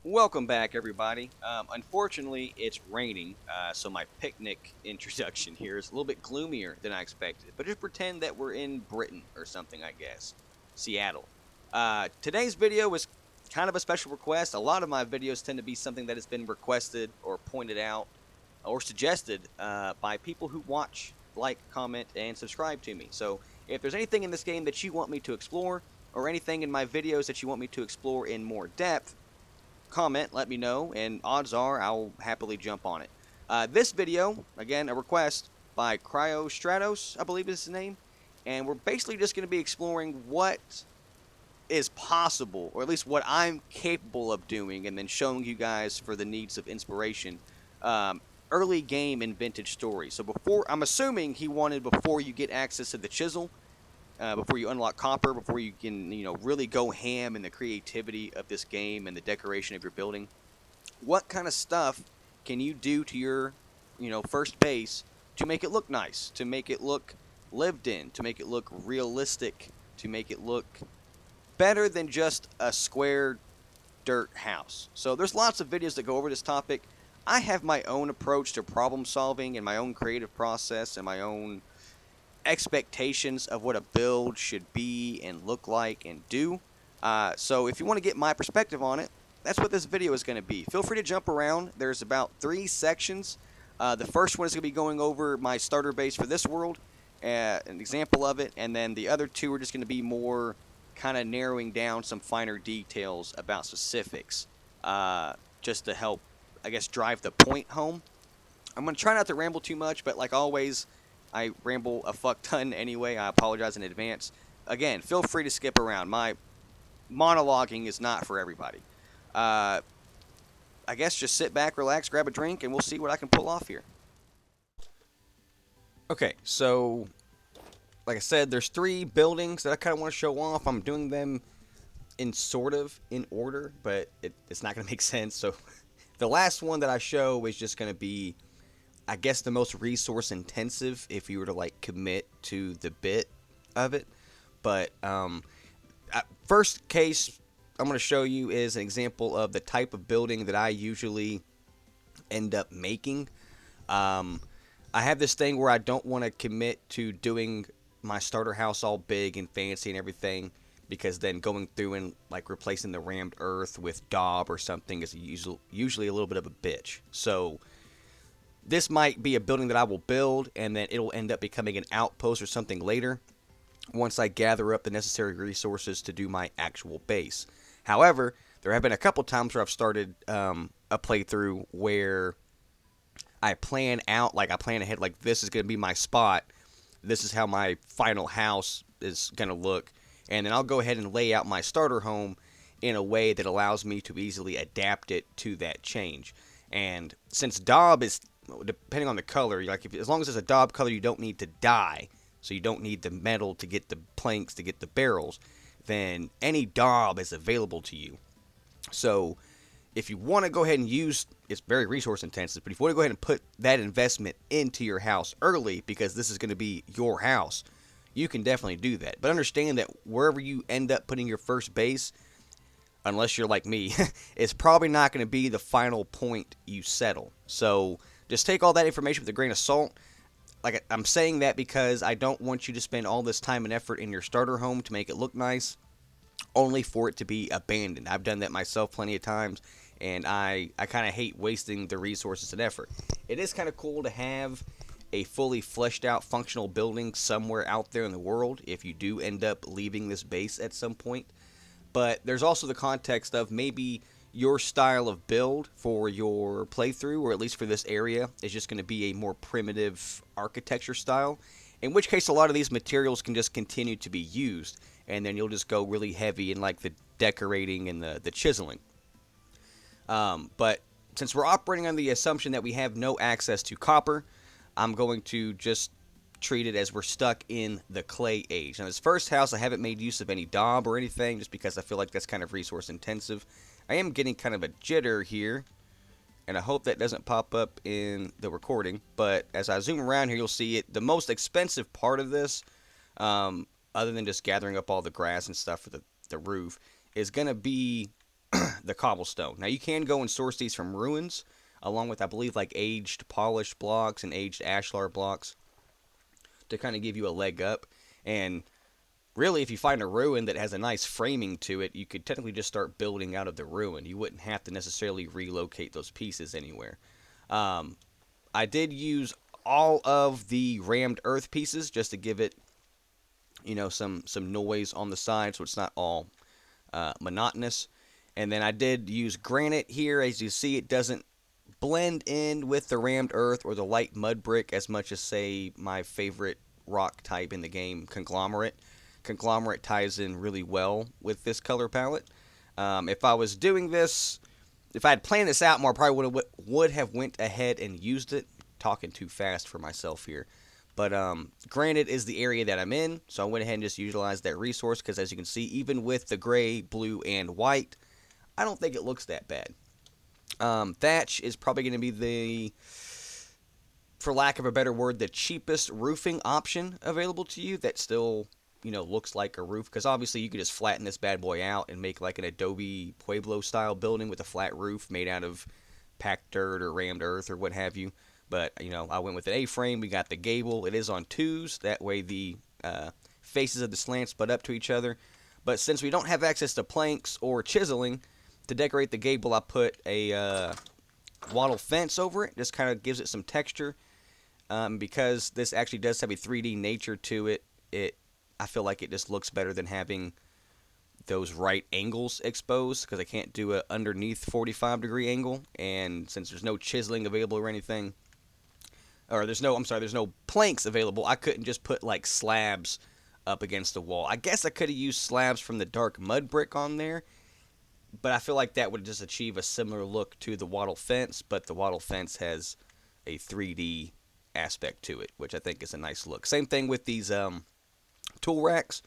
Welcome back, everybody. Unfortunately, it's raining, so my picnic introduction here is a little bit gloomier than I expected. But just pretend that we're in Britain or something, I guess. Seattle. Today's video was kind of a special request. A lot of my videos tend to be something that has been requested or pointed out or suggested by people who watch, like, comment, and subscribe to me. So if there's anything in this game that you want me to explore, or anything in my videos that you want me to explore in more depth, comment, let me know, and odds are I'll happily jump on it. This video, again, a request by Cryostratos, I believe is his name, and we're basically just going to be exploring what is possible, or at least what I'm capable of doing, and then showing you guys for the needs of inspiration. Um, Early game and vintage stories. So before, I'm assuming he wanted before you get access to the chisel, before you unlock copper, before you can, really go ham in the creativity of this game and the decoration of your building. What kind of stuff can you do to your, first base to make it look nice, to make it look lived in, to make it look realistic, to make it look better than just a square dirt house? So there's lots of videos that go over this topic. I have my own approach to problem solving and my own creative process and my own expectations of what a build should be and look like and do. So if you want to get my perspective on it, that's what this video is going to be. Feel free to jump around. There's about 3 sections. The first one is going to be going over my starter base for this world, an example of it, and then the other two are just going to be more kind of narrowing down some finer details about specifics, just to help, I guess, drive the point home. I'm going to try not to ramble too much, but like always, I ramble a fuck ton anyway. I apologize in advance. Again, feel free to skip around. My monologuing is not for everybody. Uh, I guess just sit back, relax, grab a drink, and we'll see what I can pull off here. Okay, so like I said, there's 3 buildings that I kind of want to show off. I'm doing them in sort of in order, but it's not going to make sense. So the last one that I show is just going to be, I guess, the most resource intensive if you were to like commit to the bit of it. But first case I'm going to show you is an example of the type of building that I usually end up making. I have this thing where I don't want to commit to doing my starter house all big and fancy and everything, because then going through and like replacing the rammed earth with daub or something is usually a little bit of a bitch. So this might be a building that I will build, and then it'll end up becoming an outpost or something later once I gather up the necessary resources to do my actual base. However, there have been a couple times where I've started a playthrough where I plan out, like I plan ahead, like this is going to be my spot, this is how my final house is going to look, and then I'll go ahead and lay out my starter home in a way that allows me to easily adapt it to that change. And since daub is, depending on the color, like as long as it's a daub color, you don't need to dye, so you don't need the metal to get the planks to get the barrels, then any daub is available to you. So if you want to go ahead and use, it's very resource intensive, but if you want to go ahead and put that investment into your house early, because this is going to be your house, you can definitely do that. But understand that wherever you end up putting your first base, unless you're like me, it's probably not going to be the final point you settle. So just take all that information with a grain of salt. Like, I'm saying that because I don't want you to spend all this time and effort in your starter home to make it look nice, only for it to be abandoned. I've done that myself plenty of times, and I kind of hate wasting the resources and effort. It is kind of cool to have a fully fleshed out functional building somewhere out there in the world if you do end up leaving this base at some point. But there's also the context of maybe your style of build for your playthrough, or at least for this area, is just going to be a more primitive architecture style, in which case a lot of these materials can just continue to be used, and then you'll just go really heavy in like the decorating and the chiseling. But since we're operating on the assumption that we have no access to copper, I'm going to just treat it as we're stuck in the clay age. Now, this first house, I haven't made use of any daub or anything, just because I feel like that's kind of resource intensive. I am getting kind of a jitter here, and I hope that doesn't pop up in the recording. But as I zoom around here, you'll see it. The most expensive part of this, other than just gathering up all the grass and stuff for the roof, is going to be the cobblestone. Now you can go and source these from ruins, along with I believe like aged polished blocks and aged ashlar blocks to kind of give you a leg up. And really, if you find a ruin that has a nice framing to it, you could technically just start building out of the ruin. You wouldn't have to necessarily relocate those pieces anywhere. Um, I did use all of the rammed earth pieces just to give it, some noise on the side, so it's not all monotonous. And then I did use granite here. As you see, it doesn't blend in with the rammed earth or the light mud brick as much as, say, my favorite rock type in the game, conglomerate. Conglomerate ties in really well with this color palette. If I was doing this, if I had planned this out more, I probably would have went ahead and used it. Talking too fast for myself here. But granite is the area that I'm in, so I went ahead and just utilized that resource because, as you can see, even with the gray, blue, and white, I don't think it looks that bad. Thatch is probably going to be for lack of a better word, the cheapest roofing option available to you that still, looks like a roof. Because obviously you could just flatten this bad boy out and make like an Adobe Pueblo style building with a flat roof made out of packed dirt or rammed earth or what have you. But, I went with an A-frame. We got the gable. It is on twos. That way the faces of the slants butt up to each other. But since we don't have access to planks or chiseling, to decorate the gable, I put a wattle fence over it. Just kind of gives it some texture. Because this actually does have a 3D nature to it, I feel like it just looks better than having those right angles exposed, because I can't do a underneath 45-degree angle. And since there's no chiseling available or anything, or there's no planks available, I couldn't just put like slabs up against the wall. I guess I could have used slabs from the dark mud brick on there, but I feel like that would just achieve a similar look to the wattle fence, but the wattle fence has a 3D aspect to it, which I think is a nice look. Same thing with these tool racks.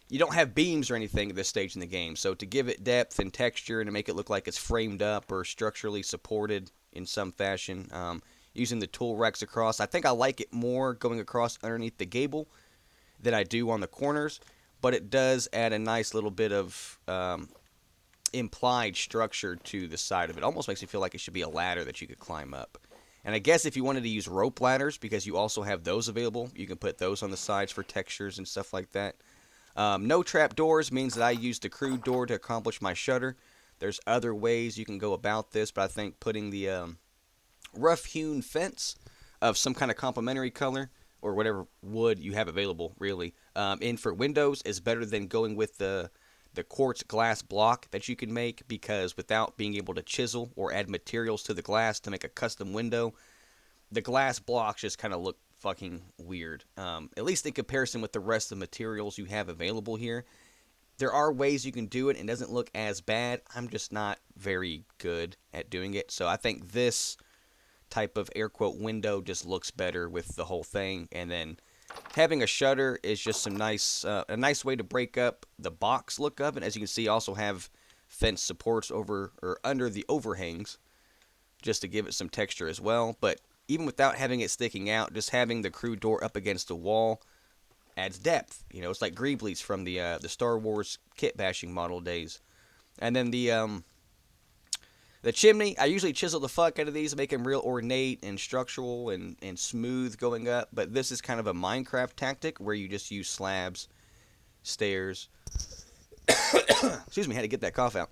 You don't have beams or anything at this stage in the game, so to give it depth and texture and to make it look like it's framed up or structurally supported in some fashion, using the tool racks across, I think I like it more going across underneath the gable than I do on the corners, but it does add a nice little bit of implied structure to the side of it. Almost makes me feel like it should be a ladder that you could climb up. And I guess if you wanted to use rope ladders, because you also have those available, you can put those on the sides for textures and stuff like that. No trap doors means that I used the crude door to accomplish my shutter. There's other ways you can go about this, but I think putting the rough-hewn fence of some kind of complementary color, or whatever wood you have available, really, in for windows is better than going with the quartz glass block that you can make, because without being able to chisel or add materials to the glass to make a custom window, the glass blocks just kind of look fucking weird. At least in comparison with the rest of the materials you have available here. There are ways you can do it and it doesn't look as bad. I'm just not very good at doing it. So I think this type of air quote window just looks better with the whole thing. And then having a shutter is just a nice way to break up the box look of it. As you can see, also have fence supports over or under the overhangs just to give it some texture as well. But even without having it sticking out, just having the crude door up against the wall adds depth. It's like Greeblies from the Star Wars kit bashing model days. And then the chimney, I usually chisel the fuck out of these, make them real ornate and structural and smooth going up. But this is kind of a Minecraft tactic where you just use slabs, stairs. Excuse me, had to get that cough out.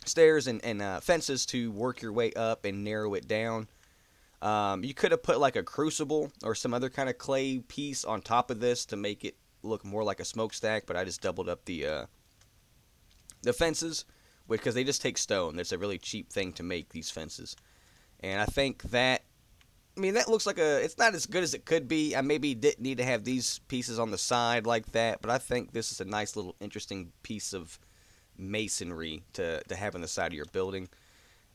Stairs and fences to work your way up and narrow it down. You could have put like a crucible or some other kind of clay piece on top of this to make it look more like a smokestack, but I just doubled up the fences because they just take stone. That's a really cheap thing to make, these fences. And I think that looks like it's not as good as it could be. I maybe didn't need to have these pieces on the side like that, but I think this is a nice little interesting piece of masonry to have on the side of your building.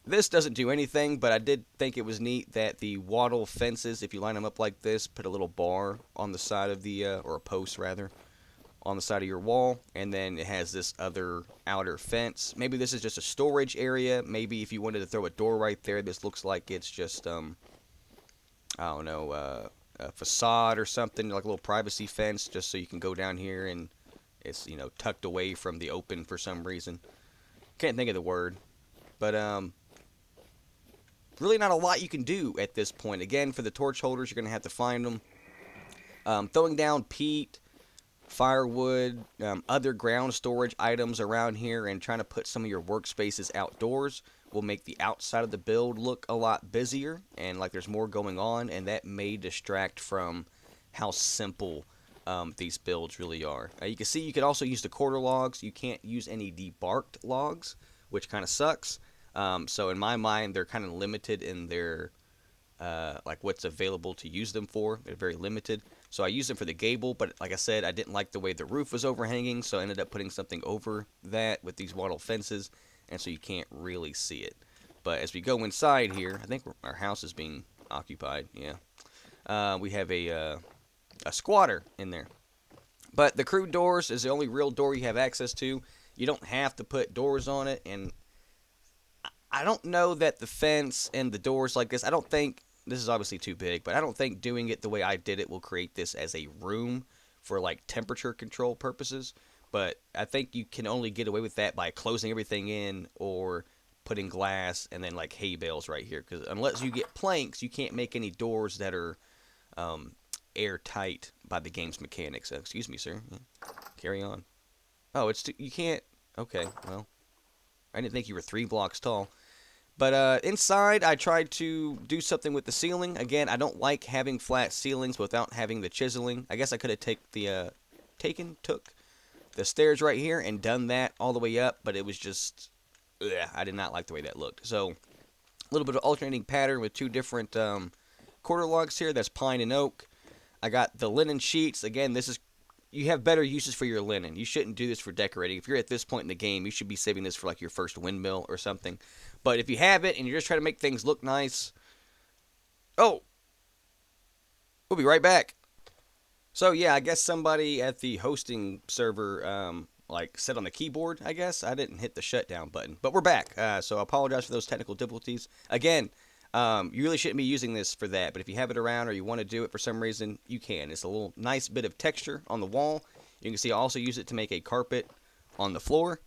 This doesn't do anything, but I did think it was neat that the wattle fences, if you line them up like this, put a little bar on the side of the, or a post rather, on the side of your wall, and then it has this other outer fence. Maybe this is just a storage area. Maybe if you wanted to throw a door right there, this looks like it's just, I don't know, a facade or something, like a little privacy fence, just so you can go down here and it's, tucked away from the open for some reason. Can't think of the word. But really not a lot you can do at this point. Again, for the torch holders, you're going to have to find them. Throwing down peat, firewood, other ground storage items around here, and trying to put some of your workspaces outdoors will make the outside of the build look a lot busier and like there's more going on, and that may distract from how simple these builds really are. You can see you can also use the quarter logs. You can't use any debarked logs, which kind of sucks. So in my mind, they're kind of limited in their like what's available to use them for. They're very limited. So I used them for the gable, but like I said, I didn't like the way the roof was overhanging, so I ended up putting something over that with these wattle fences, and so you can't really see it. But as we go inside here, I think our house is being occupied. Yeah, we have a squatter in there. But the crew doors is the only real door you have access to. You don't have to put doors on it, and I don't know that the fence and the doors like this, I don't think, this is obviously too big, but I don't think doing it the way I did it will create this as a room for like temperature control purposes. But I think you can only get away with that by closing everything in or putting glass and then like hay bales right here. Because unless you get planks, you can't make any doors that are airtight by the game's mechanics. Excuse me, sir. Carry on. Oh, you can't. Okay, well, I didn't think you were 3 blocks tall. But inside, I tried to do something with the ceiling. Again, I don't like having flat ceilings without having the chiseling. I guess I could have took the stairs right here and done that all the way up, but it was just, I did not like the way that looked. So, a little bit of alternating pattern with 2 different quarter logs here. That's pine and oak. I got the linen sheets. Again, you have better uses for your linen. You shouldn't do this for decorating. If you're at this point in the game, you should be saving this for like your first windmill or something. But if you have it and you're just trying to make things look nice, oh, we'll be right back. So yeah, I guess somebody at the hosting server like said on the keyboard, I guess. I didn't hit the shutdown button. But we're back. So I apologize for those technical difficulties. Again, you really shouldn't be using this for that, but if you have it around or you want to do it for some reason, you can. It's a little nice bit of texture on the wall. You can see I also use it to make a carpet on the floor.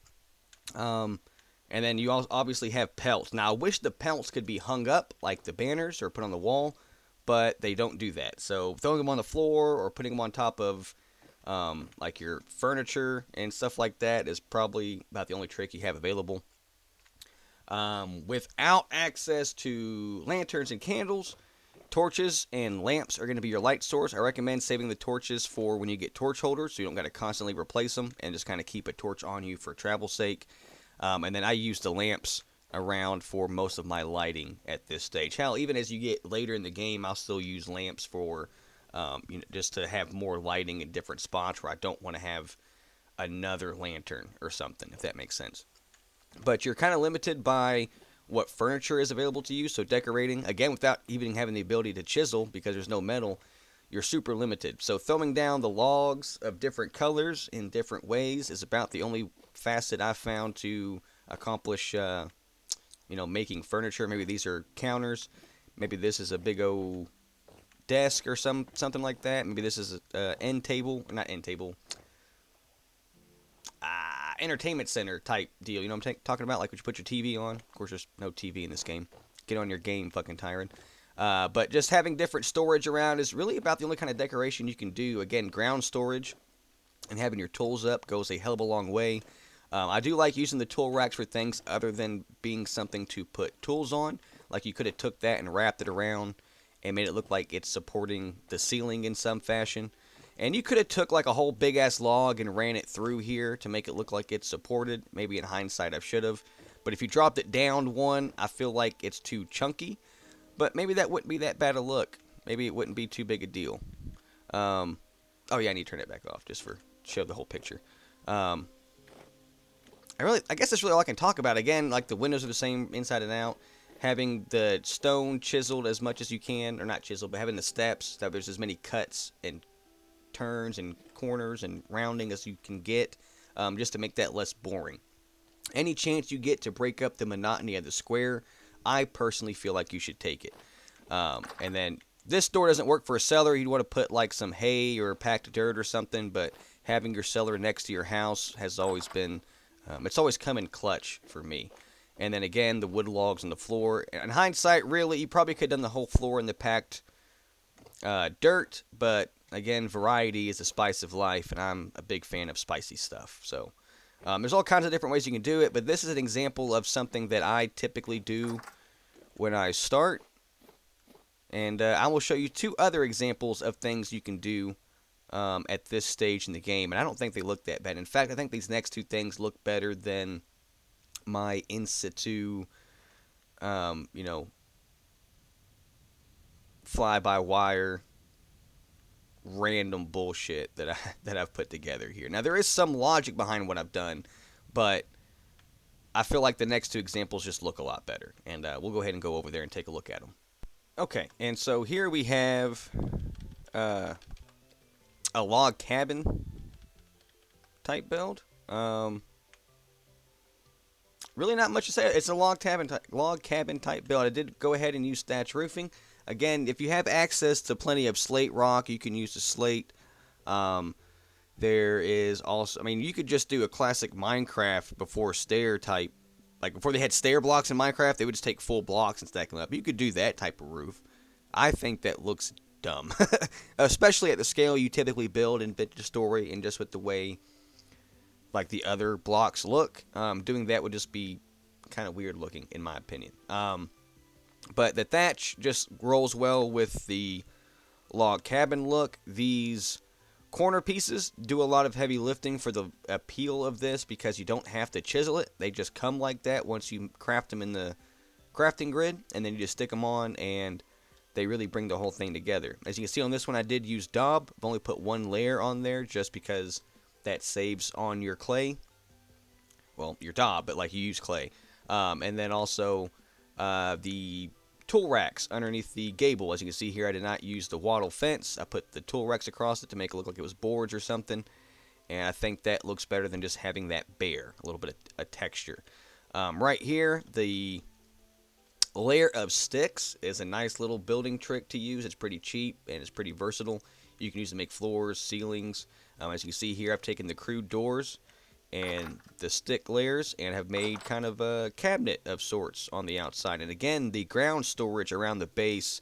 And then you obviously have pelts. Now, I wish the pelts could be hung up like the banners or put on the wall, but they don't do that. So throwing them on the floor or putting them on top of like your furniture and stuff like that is probably about the only trick you have available. Without access to lanterns and candles, torches and lamps are going to be your light source. I recommend saving the torches for when you get torch holders so you don't got to constantly replace them and just kind of keep a torch on you for travel sake. And then I use the lamps around for most of my lighting at this stage. Hell, even as you get later in the game, I'll still use lamps for just to have more lighting in different spots where I don't want to have another lantern or something, if that makes sense. But you're kind of limited by what furniture is available to you. So decorating, again, without even having the ability to chisel because there's no metal, you're super limited. So throwing down the logs of different colors in different ways is about the only facet I've found to accomplish, making furniture. Maybe these are counters. Maybe this is a big old desk or something like that. Maybe this is an end table, not end table. Entertainment center type deal. You know what I'm talking about? Like, would you put your TV on? Of course, there's no TV in this game. Get on your game, fucking tyrant. But just having different storage around is really about the only kind of decoration you can do. Again, ground storage and having your tools up goes a hell of a long way. I do like using the tool racks for things other than being something to put tools on. Like, you could have took that and wrapped it around and made it look like it's supporting the ceiling in some fashion. And you could have took like a whole big ass log and ran it through here to make it look like it's supported. Maybe in hindsight I should have. But if you dropped it down one, I feel like it's too chunky. But maybe that wouldn't be that bad a look. Maybe it wouldn't be too big a deal. Oh yeah, I need to turn it back off just for show the whole picture. I guess that's really all I can talk about. Again, like the windows are the same inside and out. Having the stone chiseled as much as you can, or not chiseled, but having the steps that there's as many cuts and turns and corners and rounding as you can get, just to make that less boring. Any chance you get to break up the monotony of the square, I personally feel like you should take it. And then this door doesn't work for a cellar. You'd want to put like some hay or packed dirt or something, but having your cellar next to your house has always been It's always come in clutch for me. And then again, the wood logs on the floor. In hindsight, really, you probably could have done the whole floor in the packed dirt, but again, variety is the spice of life, and I'm a big fan of spicy stuff. So there's all kinds of different ways you can do it, but this is an example of something that I typically do when I start. And I will show you two other examples of things you can do at this stage in the game, and I don't think they look that bad. In fact, I think these next two things look better than my in situ, fly by wire random bullshit that I've put together here. Now there is some logic behind what I've done, but I feel like the next two examples just look a lot better, and we'll go ahead and go over there and take a look at them. Okay, and so here we have a log cabin type build. Really not much to say. It's a log cabin type build. I did go ahead and use thatch roofing. Again, if you have access to plenty of slate rock, you can use the slate. There is also, I mean, you could just do a classic Minecraft before stair type. Like before they had stair blocks in Minecraft, they would just take full blocks and stack them up. You could do that type of roof. I think that looks dumb, especially at the scale you typically build in Vintage Story, and just with the way like the other blocks look. Doing that would just be kind of weird looking, in my opinion. But the thatch just rolls well with the log cabin look. These corner pieces do a lot of heavy lifting for the appeal of this, because you don't have to chisel it. They just come like that once you craft them in the crafting grid, and then you just stick them on, and they really bring the whole thing together. As you can see on this one, I did use daub. I've only put one layer on there just because that saves on your clay. Well, your daub, but like you use clay. And then also the tool racks underneath the gable. As you can see here, I did not use the wattle fence. I put the tool racks across it to make it look like it was boards or something. And I think that looks better than just having that bare, a little bit of a texture. Right here, the layer of sticks is a nice little building trick to use. It's pretty cheap and it's pretty versatile. You can use it to make floors, ceilings. As you can see here, I've taken the crude doors and the stick layers and have made kind of a cabinet of sorts on the outside. And again, the ground storage around the base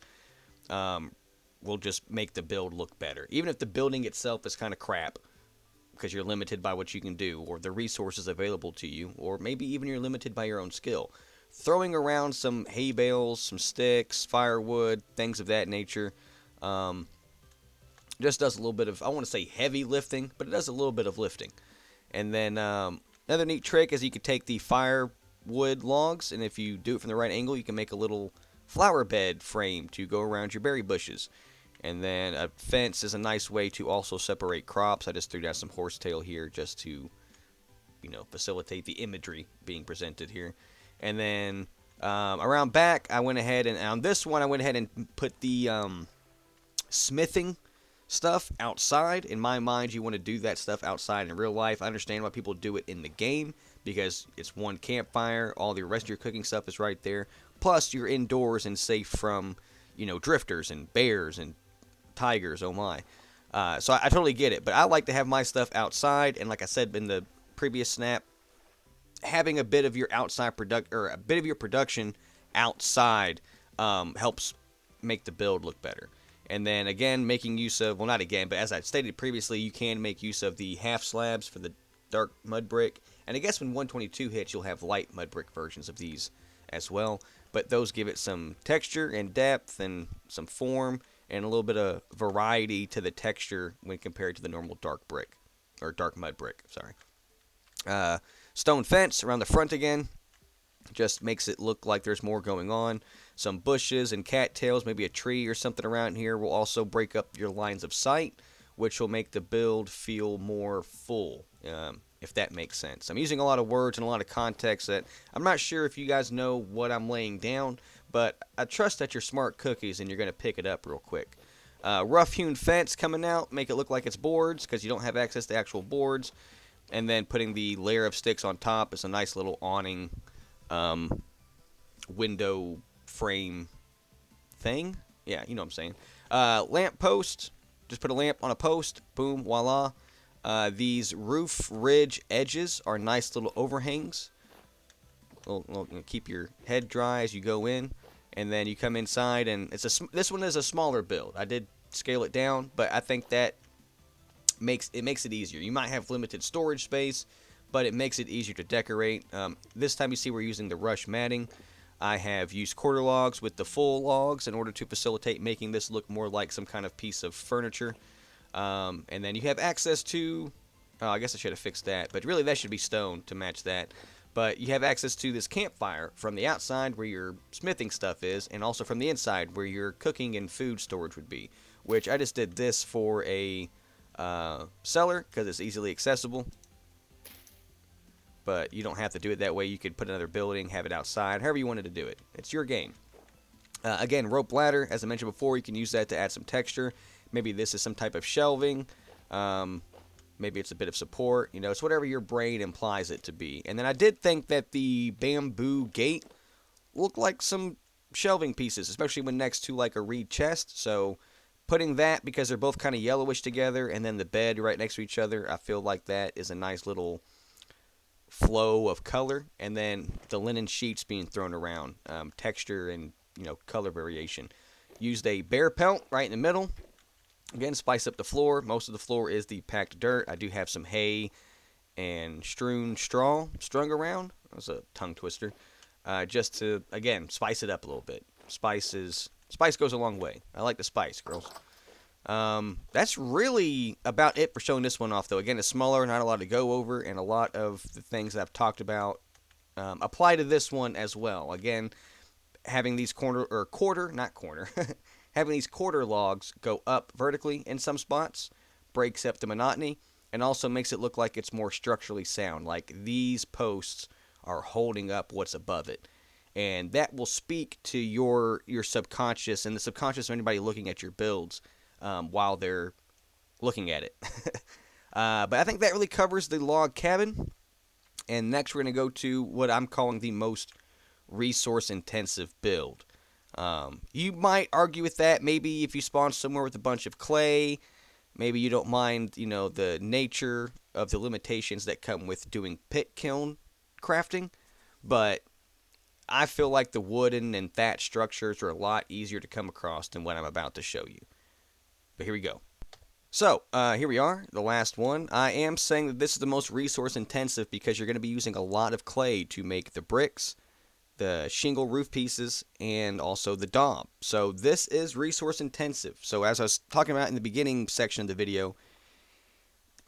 will just make the build look better. Even if the building itself is kind of crap, because you're limited by what you can do, or the resources available to you, or maybe even you're limited by your own skill. Throwing around some hay bales, some sticks, firewood, things of that nature, just does a little bit of, I want to say heavy lifting, but it does a little bit of lifting. And then another neat trick is you could take the firewood logs, and if you do it from the right angle, you can make a little flower bed frame to go around your berry bushes. And then a fence is a nice way to also separate crops. I just threw down some horsetail here just to, facilitate the imagery being presented here. And then around back, I went ahead and on this one, I went ahead and put the smithing stuff outside. In my mind, you want to do that stuff outside in real life. I understand why people do it in the game, because it's one campfire, all the rest of your cooking stuff is right there. Plus, you're indoors and safe from, drifters and bears and tigers, oh my. So I totally get it, but I like to have my stuff outside, and like I said in the previous snap, having a bit of your outside production outside helps make the build look better. And then again, making use of, well, not again, but as I stated previously, you can make use of the half slabs for the dark mud brick. And I guess when 122 hits, you'll have light mud brick versions of these as well. But those give it some texture and depth and some form and a little bit of variety to the texture when compared to the normal dark brick, or dark mud brick, sorry. Stone fence around the front again. Just makes it look like there's more going on. Some bushes and cattails, maybe a tree or something around here, will also break up your lines of sight, which will make the build feel more full, if that makes sense. I'm using a lot of words and a lot of context that I'm not sure if you guys know what I'm laying down, but I trust that you're smart cookies and you're going to pick it up real quick. Rough-hewn fence coming out, make it look like it's boards because you don't have access to actual boards. And then putting the layer of sticks on top is a nice little awning window frame thing. Yeah, you know what I'm saying. Lamp post. Just put a lamp on a post. Boom, voila. These roof ridge edges are nice little overhangs. Keep your head dry as you go in, and then you come inside, and this one is a smaller build. I did scale it down, but I think that makes it easier. You might have limited storage space, but it makes it easier to decorate. This time you see we're using the rush matting. I have used quarter logs with the full logs in order to facilitate making this look more like some kind of piece of furniture. And then you have access to, oh, I guess I should have fixed that, but really that should be stone to match that. But you have access to this campfire from the outside where your smithing stuff is, and also from the inside where your cooking and food storage would be. Which I just did this for a cellar because it's easily accessible. But you don't have to do it that way. You could put another building, have it outside, however you wanted to do it. It's your game. Again, rope ladder, as I mentioned before, you can use that to add some texture. Maybe this is some type of shelving. Maybe it's a bit of support. You know, it's whatever your brain implies it to be. And then I did think that the bamboo gate looked like some shelving pieces, especially when next to like a reed chest. So putting that, because they're both kind of yellowish together, and then the bed right next to each other, I feel like that is a nice little flow of color. And then the linen sheets being thrown around, texture and, you know, color variation. Used a bear pelt right in the middle. Again, spice up the floor. Most of the floor is the packed dirt. I do have some hay and strewn straw strung around. That was a tongue twister. Just to, again, spice it up a little bit. Spice goes a long way. I like the spice, girls. That's really about it for showing this one off, though. Again, it's smaller, not a lot to go over, and a lot of the things that I've talked about apply to this one as well. Again, having these having these quarter logs go up vertically in some spots breaks up the monotony and also makes it look like it's more structurally sound, like these posts are holding up what's above it. And that will speak to your subconscious and the subconscious of anybody looking at your builds while they're looking at it. But I think that really covers the log cabin. And next we're going to go to what I'm calling the most resource-intensive build. You might argue with that. Maybe if you spawn somewhere with a bunch of clay, maybe you don't mind, you know, the nature of the limitations that come with doing pit kiln crafting. But I feel like the wooden and thatch structures are a lot easier to come across than what I'm about to show you. But here we go. So, here we are, the last one. I am saying that this is the most resource intensive because you're going to be using a lot of clay to make the bricks, the shingle roof pieces, and also the daub. So this is resource intensive. So as I was talking about in the beginning section of the video,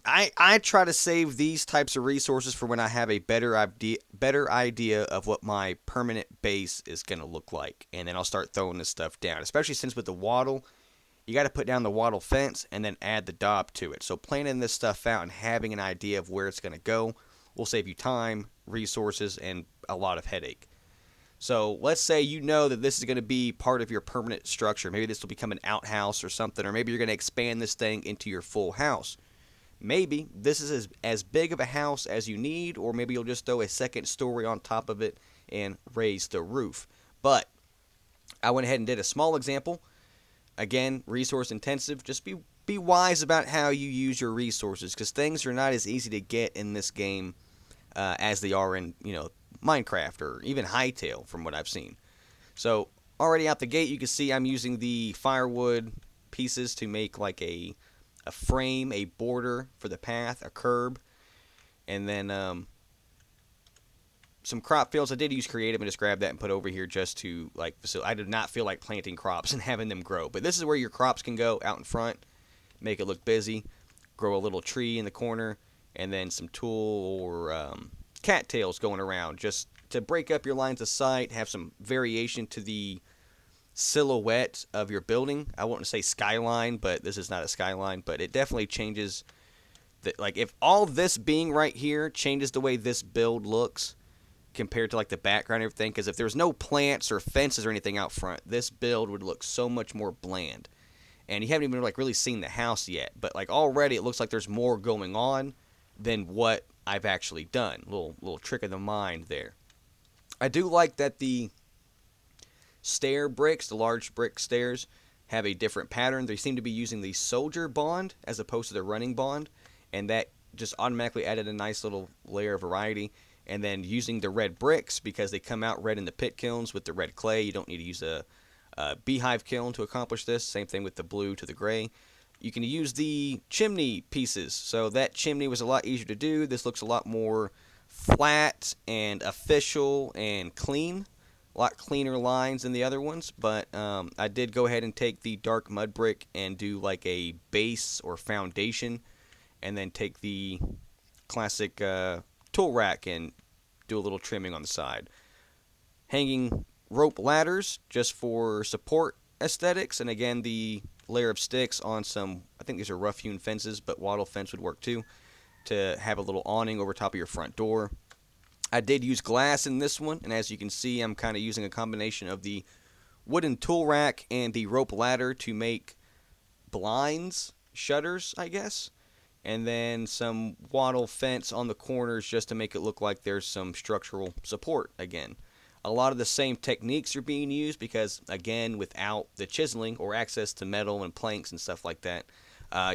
I try to save these types of resources for when I have a better idea of what my permanent base is going to look like. And then I'll start throwing this stuff down, especially since with the wattle, you got to put down the wattle fence and then add the daub to it. So planning this stuff out and having an idea of where it's going to go will save you time, resources, and a lot of headache. So let's say you know that this is going to be part of your permanent structure. Maybe this will become an outhouse or something, or maybe you're going to expand this thing into your full house. Maybe this is as big of a house as you need, or maybe you'll just throw a second story on top of it and raise the roof. But I went ahead and did a small example. Again, resource intensive. Just be wise about how you use your resources, because things are not as easy to get in this game as they are in, you know, Minecraft or even Hytale from what I've seen. So already out the gate you can see I'm using the firewood pieces to make like a frame, a border for the path, a curb, and then some crop fields. I did use creative and just grab that and put over here just to like I did not feel like planting crops and having them grow, but this is where your crops can go out in front, make it look busy, grow a little tree in the corner, and then some tool or cattails going around just to break up your lines of sight, have some variation to the silhouette of your building. I wouldn't say skyline, but this is not a skyline, but it definitely changes like if all this being right here changes the way this build looks compared to like the background and everything, because if there's no plants or fences or anything out front, this build would look so much more bland. And you haven't even like really seen the house yet, but like already it looks like there's more going on than what I've actually done. Little trick of the mind there. I do like that the stair bricks, the large brick stairs, have a different pattern. They seem to be using the soldier bond as opposed to the running bond. and that just automatically added a nice little layer of variety. And then using the red bricks, because they come out red in the pit kilns with the red clay, you don't need to use a beehive kiln to accomplish this. Same thing with the blue to the gray. You can use the chimney pieces. So that chimney was a lot easier to do. This looks a lot more flat and official and clean. A lot cleaner lines than the other ones. But I did go ahead and take the dark mud brick and do like a base or foundation. And then take the classic tool rack and do a little trimming on the side. Hanging rope ladders just for support aesthetics, and again the layer of sticks on some, I think these are rough hewn fences, but wattle fence would work too, to have a little awning over top of your front door. I did use glass in this one, and as you can see, I'm kind of using a combination of the wooden tool rack and the rope ladder to make blinds, shutters, I guess, and then some wattle fence on the corners just to make it look like there's some structural support again. A lot of the same techniques are being used because, again, without the chiseling or access to metal and planks and stuff like that,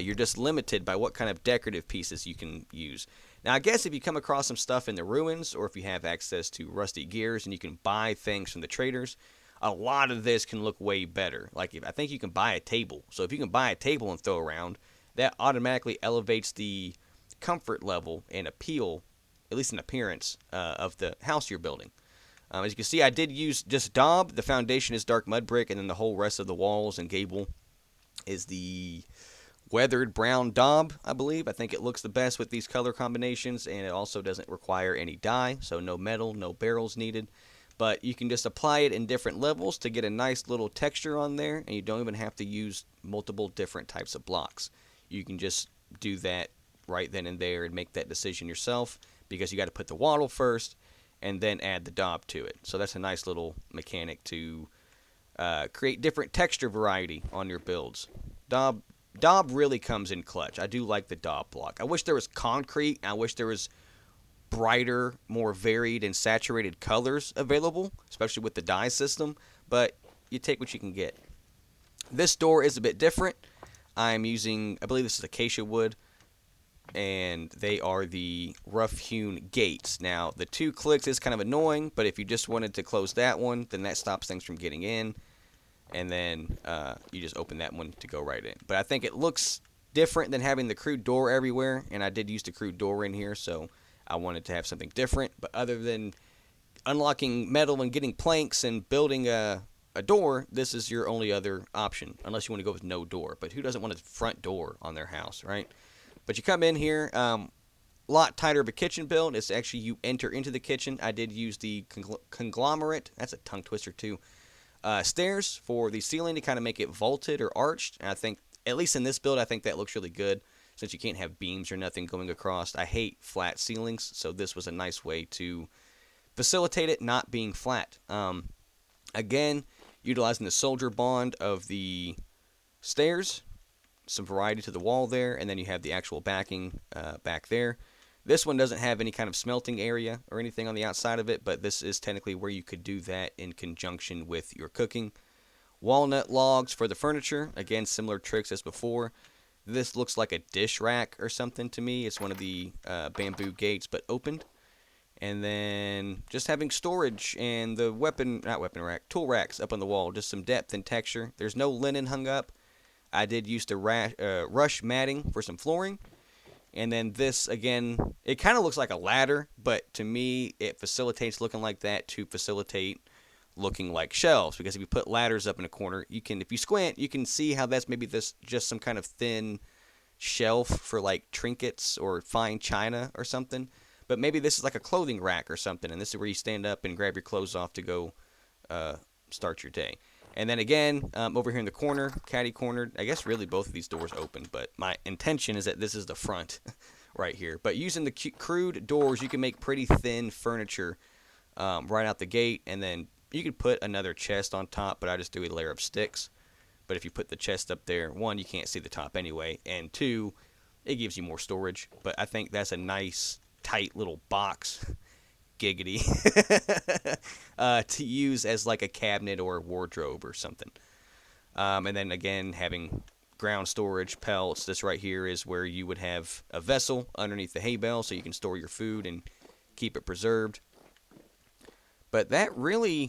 you're just limited by what kind of decorative pieces you can use. Now, I guess if you come across some stuff in the ruins, or if you have access to rusty gears and you can buy things from the traders, a lot of this can look way better. Like, I think you can buy a table. So if you can buy a table and throw around, that automatically elevates the comfort level and appeal, at least in appearance, of the house you're building. As you can see, I did use just daub. The foundation is dark mud brick, and then the whole rest of the walls and gable is the weathered brown daub, I believe. I think it looks the best with these color combinations, and it also doesn't require any dye, so no metal, no barrels needed. But you can just apply it in different levels to get a nice little texture on there, and you don't even have to use multiple different types of blocks. You can just do that right then and there and make that decision yourself, because you got to put the wattle first and then add the daub to it. So that's a nice little mechanic to create different texture variety on your builds. Daub really comes in clutch. I do like the daub block. I wish there was concrete. I wish there was brighter, more varied and saturated colors available, especially with the dye system, but you take what you can get. This door is a bit different. I'm using, I believe this is acacia wood, and they are the rough hewn gates. Now, the 2 clicks is kind of annoying, but if you just wanted to close that one, then that stops things from getting in, and then you just open that one to go right in. But I think it looks different than having the crude door everywhere, and I did use the crude door in here, so I wanted to have something different. But other than unlocking metal and getting planks and building a door, this is your only other option, unless you want to go with no door. But who doesn't want a front door on their house, right? But you come in here, a lot tighter of a kitchen build. It's actually you enter into the kitchen. I did use the conglomerate, that's a tongue twister too, stairs for the ceiling to kind of make it vaulted or arched. And I think, at least in this build, I think that looks really good, since you can't have beams or nothing going across. I hate flat ceilings, so this was a nice way to facilitate it not being flat. Again, utilizing the soldier bond of the stairs, some variety to the wall there, and then you have the actual backing back there. This one doesn't have any kind of smelting area or anything on the outside of it, but this is technically where you could do that in conjunction with your cooking. Walnut logs for the furniture, again, similar tricks as before. This looks like a dish rack or something to me. It's one of the bamboo gates, but opened. And then just having storage and the tool racks up on the wall, just some depth and texture. There's no linen hung up. I did use the rush matting for some flooring. And then this, again, it kind of looks like a ladder, but to me, it facilitates looking like that to facilitate looking like shelves. Because if you put ladders up in a corner, you can, if you squint, you can see how that's maybe this just some kind of thin shelf for like trinkets or fine china or something. But maybe this is like a clothing rack or something, and this is where you stand up and grab your clothes off to go start your day. And then again, over here in the corner, caddy cornered, I guess really both of these doors open, but my intention is that this is the front right here. But using the crude doors, you can make pretty thin furniture right out the gate, and then you could put another chest on top, but I just do a layer of sticks. But if you put the chest up there, 1, you can't see the top anyway, and 2, it gives you more storage. But I think that's a nice, tight little box, giggity, to use as like a cabinet or a wardrobe or something. And then again, having ground storage, pelts. This right here is where you would have a vessel underneath the hay bale so you can store your food and keep it preserved. But that really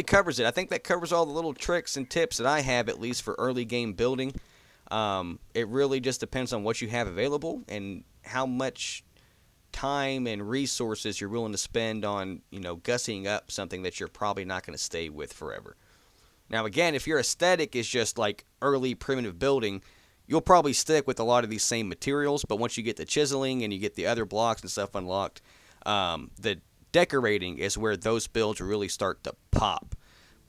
covers it. I think that covers all the little tricks and tips that I have, at least for early game building. It really just depends on what you have available and how much time and resources you're willing to spend on, gussying up something that you're probably not going to stay with forever. Now, again, if your aesthetic is just like early primitive building, you'll probably stick with a lot of these same materials. But once you get the chiseling and you get the other blocks and stuff unlocked, the decorating is where those builds really start to pop.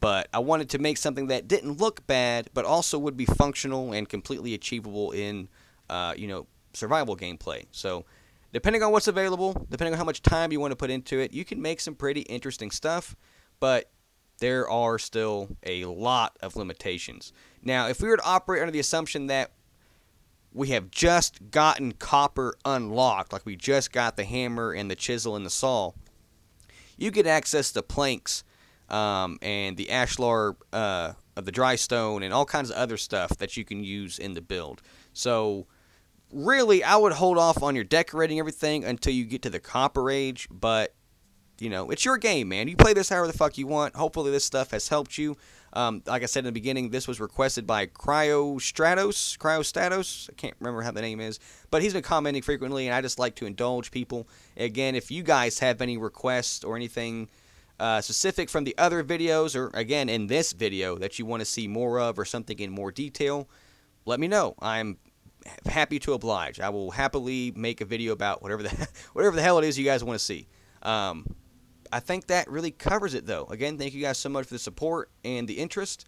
But I wanted to make something that didn't look bad, but also would be functional and completely achievable in, survival gameplay. So, depending on what's available, depending on how much time you want to put into it, you can make some pretty interesting stuff. But there are still a lot of limitations. Now, if we were to operate under the assumption that we have just gotten copper unlocked, like we just got the hammer and the chisel and the saw, you get access to planks and the ashlar of the dry stone and all kinds of other stuff that you can use in the build. So really, I would hold off on your decorating everything until you get to the copper age, but it's your game, man. You play this however the fuck you want. Hopefully this stuff has helped you. Like I said in the beginning, this was requested by Cryostatos. I can't remember how the name is, but he's been commenting frequently, and I just like to indulge people. Again, if you guys have any requests or anything specific from the other videos, or again in this video that you want to see more of or something in more detail, let me know. I'm happy to oblige. I will happily make a video about whatever the hell it is you guys want to see. I think that really covers it, though. Again, thank you guys so much for the support and the interest.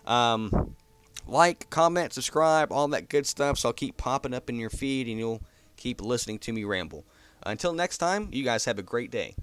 Like, comment, subscribe, all that good stuff, so I'll keep popping up in your feed, and you'll keep listening to me ramble. Until next time, you guys have a great day.